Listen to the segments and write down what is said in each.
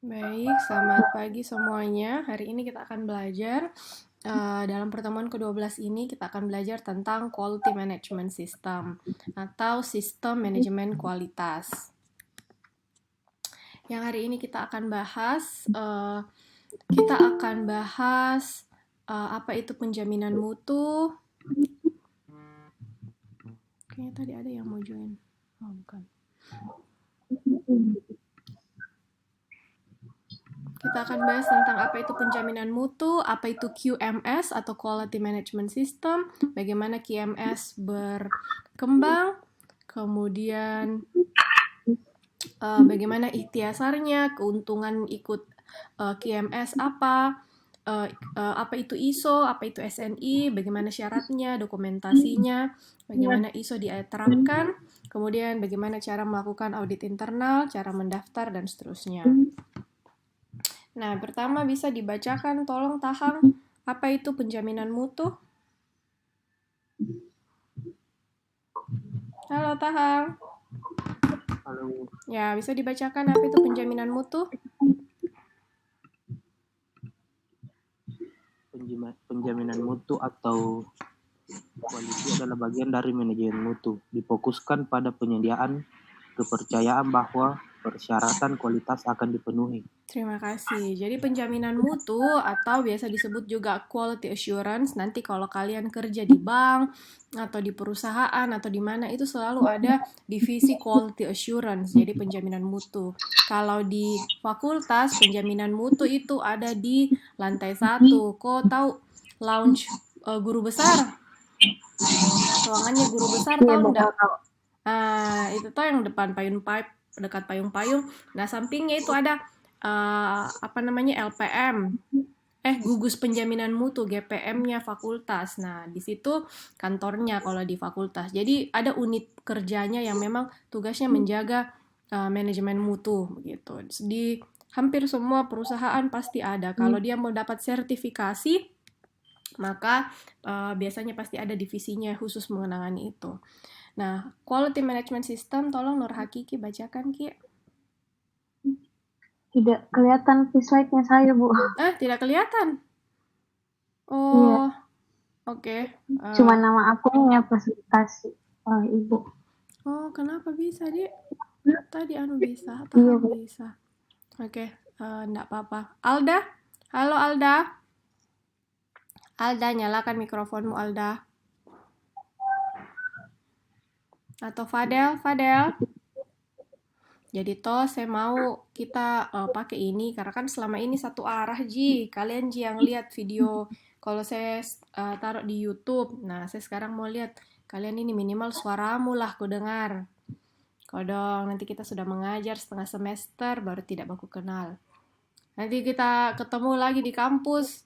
Baik, selamat pagi semuanya. Hari ini kita akan belajar, dalam pertemuan ke-12 ini kita akan belajar tentang Quality Management System atau Sistem Manajemen Kualitas. Yang hari ini kita akan bahas, apa itu penjaminan mutu. Kayaknya tadi ada yang mau join. Oh, bukan. Kita akan bahas tentang apa itu penjaminan mutu, apa itu QMS atau Quality Management System, bagaimana QMS berkembang, kemudian bagaimana ikhtiasarnya, keuntungan ikut QMS apa itu ISO, apa itu SNI, bagaimana syaratnya, dokumentasinya, bagaimana ISO diterapkan, kemudian bagaimana cara melakukan audit internal, cara mendaftar, dan seterusnya. Nah, pertama bisa dibacakan, tolong Tahang, apa itu penjaminan mutu? Halo Tahang. Halo. Ya, bisa dibacakan apa itu penjaminan mutu? Penjaminan mutu atau quality adalah bagian dari manajemen mutu. Difokuskan pada penyediaan kepercayaan bahwa persyaratan kualitas akan dipenuhi. Terima kasih. Jadi penjaminan mutu atau biasa disebut juga quality assurance, nanti kalau kalian kerja di bank atau di perusahaan atau di mana itu selalu ada divisi quality assurance, jadi penjaminan mutu. Kalau di fakultas, penjaminan mutu itu ada di lantai 1. Kok tahu lounge guru besar? Ruangannya guru besar, tahu enggak? Itu tuh yang dekat payung-payung. Nah, sampingnya itu ada LPM. Gugus penjaminan mutu, GPM-nya fakultas. Nah, di situ kantornya kalau di fakultas. Jadi ada unit kerjanya yang memang tugasnya menjaga manajemen mutu begitu. Di hampir semua perusahaan pasti ada. Kalau dia mau dapat sertifikasi, maka biasanya pasti ada divisinya khusus mengenai itu. Nah, Quality Management System, tolong Nur Hakiki bacakan, Ki. Tidak kelihatan slide-nya saya, Bu. Tidak kelihatan? Oh, Iya. Oke. Cuma nama akunnya presentasi Ibu. Oh, kenapa bisa, Dik? Tadi bisa, Iya, Tahang Bu. bisa. Oke, enggak apa-apa. Alda? Halo, Alda? Alda, nyalakan mikrofonmu, Alda. Atau Fadel? Fadel? Jadi toh saya mau kita pakai ini karena kan selama ini satu arah Ji. Kalian Ji yang lihat video kalau saya taruh di YouTube. Nah, saya sekarang mau lihat kalian ini minimal suaramu lah ku dengar. Kodong, nanti kita sudah mengajar setengah semester baru tidak baku kenal. Nanti kita ketemu lagi di kampus.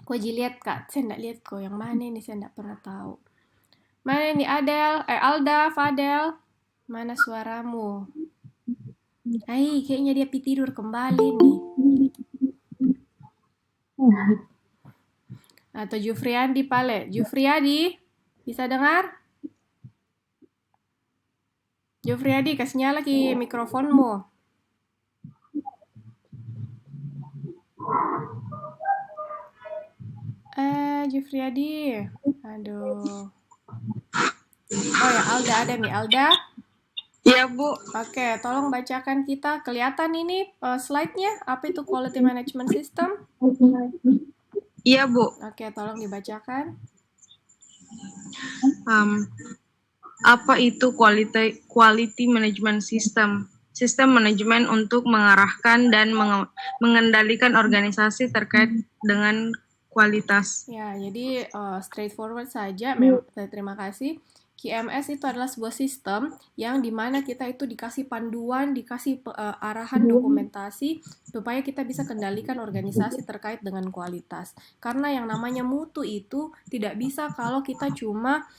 Kok Ji lihat Kak? Saya enggak lihat kok yang mana ini, saya enggak pernah tahu. Mana ini Alda, Fadel? Mana suaramu? Kayaknya dia tidur kembali nih. Atau Jufriadi pale. Jufriadi, bisa dengar? Jufriadi, kasih nyala ki mikrofonmu. Jufriadi. Aduh. Oh ya, Alda ada nih. Alda? Iya, Bu. Oke, tolong bacakan kita. Kelihatan ini slide-nya. Apa itu Quality Management System? Iya, Bu. Oke, tolong dibacakan. Apa itu quality management system? Sistem manajemen untuk mengarahkan dan mengendalikan organisasi terkait dengan kualitas. Ya, jadi straightforward saja. Terima kasih. QMS itu adalah sebuah sistem yang dimana kita itu dikasih panduan, dikasih arahan dokumentasi supaya kita bisa kendalikan organisasi terkait dengan kualitas. Karena yang namanya mutu itu tidak bisa kalau kita cuma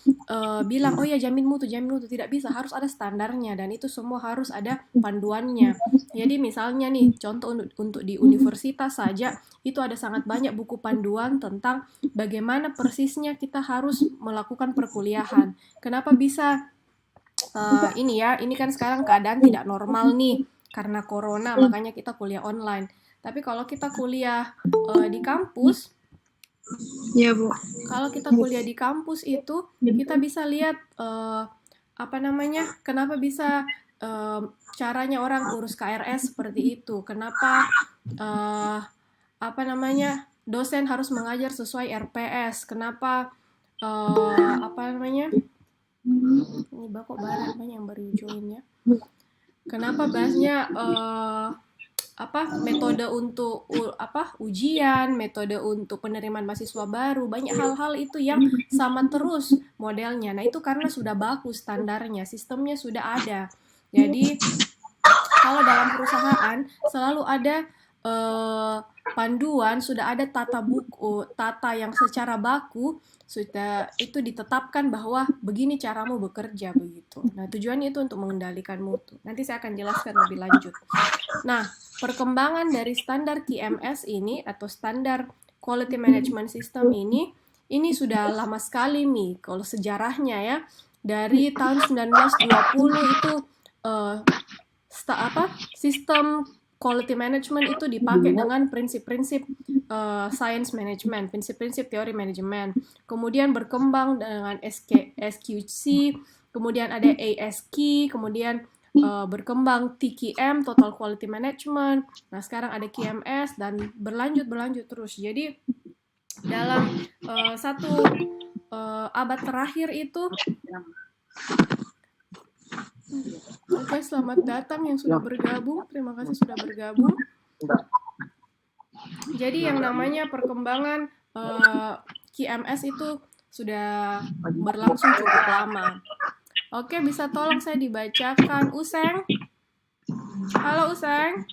bilang, oh ya jamin mutu, tidak bisa, harus ada standarnya dan itu semua harus ada panduannya. Jadi misalnya nih, contoh untuk di universitas saja, itu ada sangat banyak buku panduan tentang bagaimana persisnya kita harus melakukan perkuliahan. Kenapa bisa ini kan sekarang keadaan tidak normal nih. karena corona makanya kita kuliah online. Tapi kalau kita kuliah di kampus, Iya, Bu. kalau kita kuliah di kampus itu kita bisa lihat kenapa bisa caranya orang urus KRS seperti itu. Kenapa dosen harus mengajar sesuai RPS. Kenapa ini kok barat banyak yang baru join ya. Kenapa bahasnya metode untuk ujian, metode untuk penerimaan mahasiswa baru, banyak hal-hal itu yang sama terus modelnya. Nah, itu karena sudah bagus standarnya, sistemnya sudah ada. Jadi, kalau dalam perusahaan selalu ada panduan, sudah ada tata yang secara baku sudah itu ditetapkan bahwa begini caramu bekerja begitu. Nah, tujuannya itu untuk mengendalikan mutu. Nanti saya akan jelaskan lebih lanjut. Nah, perkembangan dari standar QMS ini atau standar Quality Management System ini sudah lama sekali nih kalau sejarahnya ya. Dari tahun 1920 itu sistem quality management itu dipakai dengan prinsip-prinsip science management, prinsip-prinsip teori manajemen. Kemudian berkembang dengan SQC, kemudian ada ASQ, kemudian berkembang TQM, Total Quality Management. Nah, sekarang ada QMS dan berlanjut terus. Jadi dalam satu abad terakhir itu Oke, selamat datang yang sudah bergabung. Terima kasih sudah bergabung. Jadi yang namanya perkembangan QMS itu sudah berlangsung cukup lama. Oke, bisa tolong saya dibacakan Useng? Halo Useng.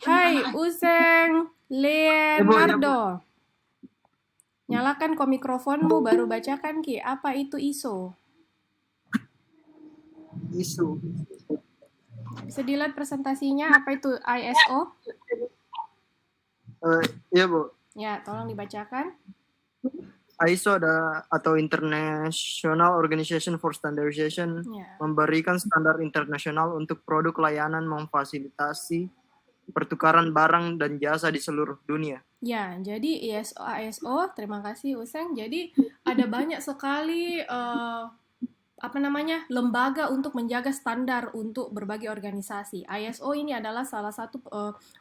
Hai Useng Leonardo. Nyalakan mikrofonmu baru bacakan Ki. Apa itu ISO? ISO. Bisa dilihat presentasinya, apa itu ISO? Iya, Bu. Ya, tolong dibacakan. ISO atau International Organization for Standardization memberikan standar internasional untuk produk layanan memfasilitasi pertukaran barang dan jasa di seluruh dunia. Ya, jadi ISO, terima kasih Useng. Jadi ada banyak sekali lembaga untuk menjaga standar untuk berbagai organisasi. ISO ini adalah salah satu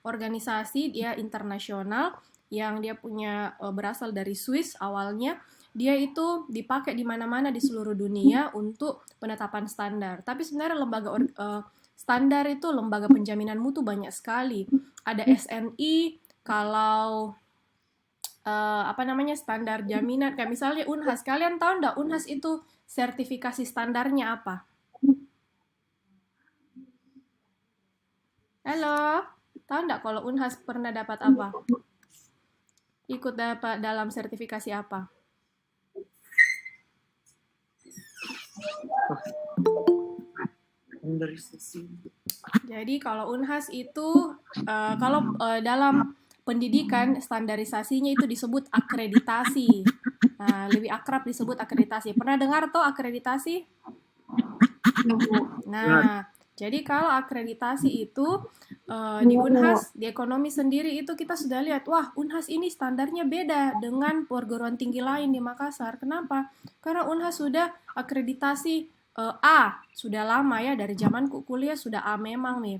organisasi dia internasional yang dia punya berasal dari Swiss awalnya. Dia itu dipakai di mana-mana di seluruh dunia untuk penetapan standar. Tapi sebenarnya lembaga standar itu lembaga penjaminan mutu banyak sekali. Ada SNI, kalau standar jaminan kayak misalnya Unhas. Kalian tahu nggak Unhas itu sertifikasi standarnya apa? Halo, tahu nggak kalau Unhas pernah dapat apa? Ikut dapat dalam sertifikasi apa? Jadi kalau Unhas itu dalam pendidikan standarisasinya itu disebut akreditasi. Nah, lebih akrab disebut akreditasi. Pernah dengar toh akreditasi? Nah, jadi kalau akreditasi itu di Unhas, di ekonomi sendiri itu kita sudah lihat, wah Unhas ini standarnya beda dengan perguruan tinggi lain di Makassar. Kenapa? Karena Unhas sudah akreditasi A, sudah lama ya, dari zamanku kuliah sudah A memang nih,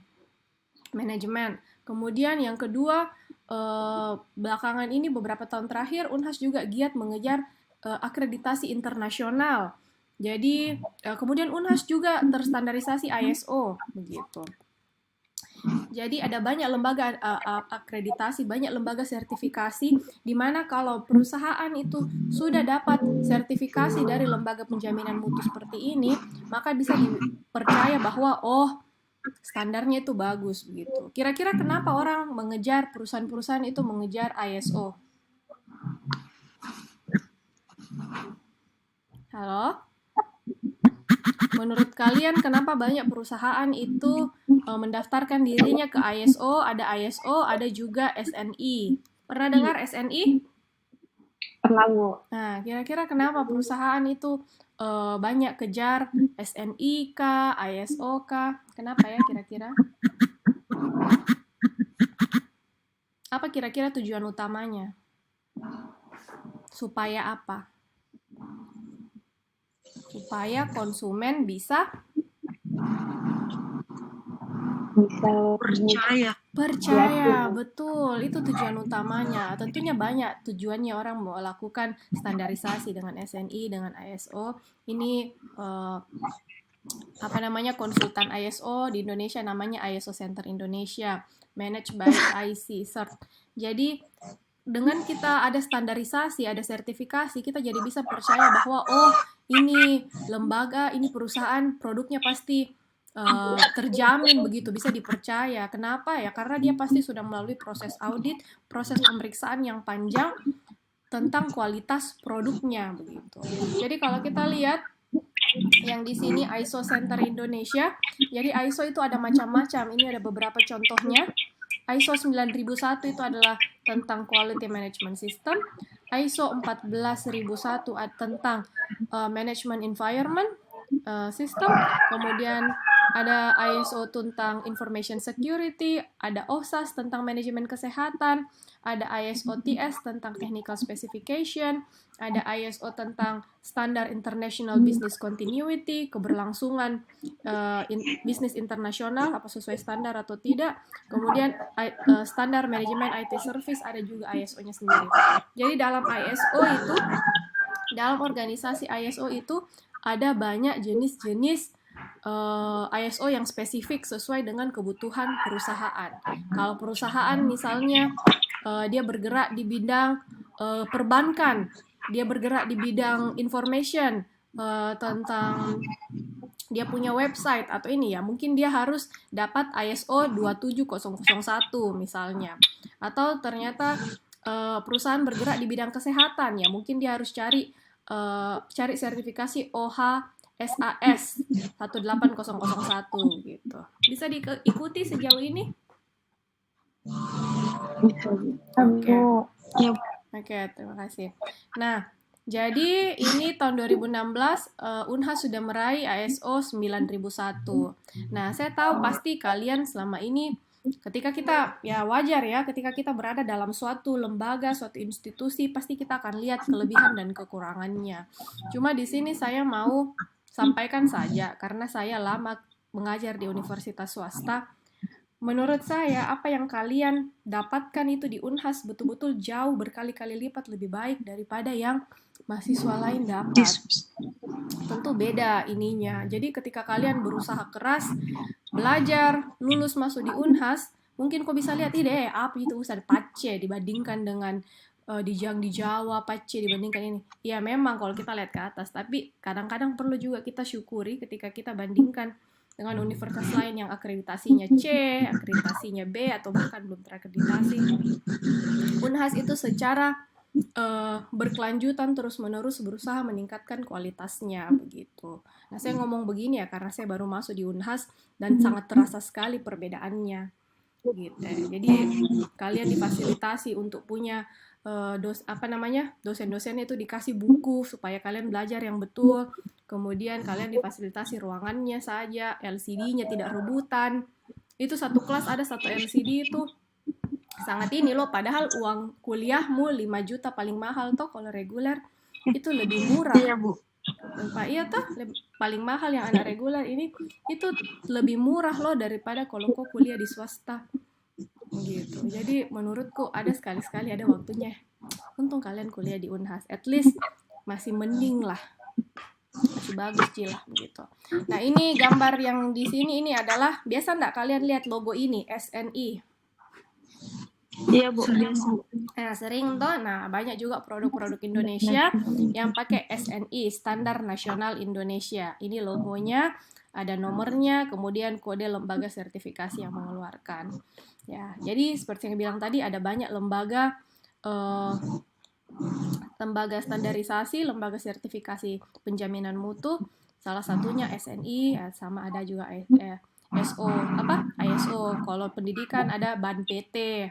manajemen. Kemudian yang kedua, belakangan ini beberapa tahun terakhir Unhas juga giat mengejar akreditasi internasional. Jadi kemudian Unhas juga terstandarisasi ISO begitu. Jadi ada banyak lembaga akreditasi, banyak lembaga sertifikasi di mana kalau perusahaan itu sudah dapat sertifikasi dari lembaga penjaminan mutu seperti ini, maka bisa dipercaya bahwa standarnya itu bagus begitu. Kira-kira kenapa orang mengejar, perusahaan-perusahaan itu mengejar ISO? Halo? Menurut kalian kenapa banyak perusahaan itu mendaftarkan dirinya ke ISO? Ada ISO, ada juga SNI. Pernah dengar SNI? Pernah, Bu. Nah, kira-kira kenapa perusahaan itu banyak kejar SNI kah, ISO kah? Kenapa ya kira-kira? Apa kira-kira tujuan utamanya? Supaya apa? Supaya konsumen bisa percaya, betul. Itu tujuan utamanya. Tentunya banyak tujuannya orang mau lakukan standarisasi dengan SNI, dengan ISO. Ini konsultan ISO di Indonesia namanya ISO Center Indonesia, managed by IC Cert. Jadi dengan kita ada standarisasi, ada sertifikasi, kita jadi bisa percaya bahwa ini lembaga, ini perusahaan, produknya pasti terjamin begitu, bisa dipercaya. Kenapa ya? Karena dia pasti sudah melalui proses audit, proses pemeriksaan yang panjang tentang kualitas produknya begitu. Jadi kalau kita lihat yang di sini ISO Center Indonesia, jadi ISO itu ada macam-macam. Ini ada beberapa contohnya. ISO 9001 itu adalah tentang Quality Management System. ISO 14001 tentang Management Environment System. Kemudian ada ISO tentang Information Security, ada OSAS tentang manajemen kesehatan, ada ISO TS tentang Technical Specification, ada ISO tentang Standar International Business Continuity, keberlangsungan bisnis internasional, apa sesuai standar atau tidak. Kemudian Standar Manajemen IT Service, ada juga ISO-nya sendiri. Jadi dalam ISO itu, dalam organisasi ISO itu ada banyak jenis-jenis ISO yang spesifik sesuai dengan kebutuhan perusahaan. Kalau perusahaan misalnya dia bergerak di bidang perbankan, dia bergerak di bidang information, tentang dia punya website atau ini ya, mungkin dia harus dapat ISO 27001 misalnya. Atau ternyata perusahaan bergerak di bidang kesehatan ya, mungkin dia harus cari sertifikasi OHSAS 18001 gitu. Bisa diikuti sejauh ini? Oke, terima kasih. Nah, jadi ini tahun 2016 Unhas sudah meraih ISO 9001. Nah, saya tahu pasti kalian selama ini ketika kita, ya wajar ya, ketika kita berada dalam suatu lembaga, suatu institusi, pasti kita akan lihat kelebihan dan kekurangannya. Cuma di sini saya mau sampaikan saja, karena saya lama mengajar di universitas swasta. Menurut saya, apa yang kalian dapatkan itu di Unhas betul-betul jauh berkali-kali lipat lebih baik daripada yang mahasiswa lain dapat. Tentu beda ininya. Jadi ketika kalian berusaha keras, belajar, lulus masuk di Unhas, mungkin kau bisa lihat, apa itu Ustaz Pace dibandingkan dengan di Jawa, Pace dibandingkan ini. Ya memang kalau kita lihat ke atas, tapi kadang-kadang perlu juga kita syukuri ketika kita bandingkan dengan universitas lain yang akreditasinya C, akreditasinya B, atau bahkan belum terakreditasi. Unhas itu secara berkelanjutan terus-menerus berusaha meningkatkan kualitasnya begitu. Nah, saya ngomong begini ya karena saya baru masuk di Unhas dan sangat terasa sekali perbedaannya. Gitu. Jadi kalian difasilitasi untuk punya dosen-dosennya itu dikasih buku supaya kalian belajar yang betul. Kemudian kalian difasilitasi ruangannya saja, LCD-nya tidak rebutan. Itu satu kelas ada satu LCD itu sangat ini loh, padahal uang kuliahmu 5 juta paling mahal toh, kalau reguler itu lebih murah. Iya, Bu. Pak, iya toh, paling mahal yang anak reguler ini itu lebih murah loh daripada kalau kau kuliah di swasta. Gitu. Jadi menurutku ada sekali-sekali ada waktunya. Untung kalian kuliah di Unhas, at least masih mending lah. Masih bagus lah gitu. Nah, ini gambar yang di sini ini adalah, biasa enggak kalian lihat logo ini, SNI? Iya, Bu. Nah, sering toh. Nah, banyak juga produk-produk Indonesia yang pakai SNI, Standar Nasional Indonesia. Ini logonya, ada nomornya, kemudian kode lembaga sertifikasi yang mengeluarkan. Ya, jadi seperti yang bilang tadi, ada banyak lembaga standarisasi, lembaga sertifikasi penjaminan mutu. Salah satunya SNI, sama ada juga ISO. Kalau pendidikan ada BAN PT.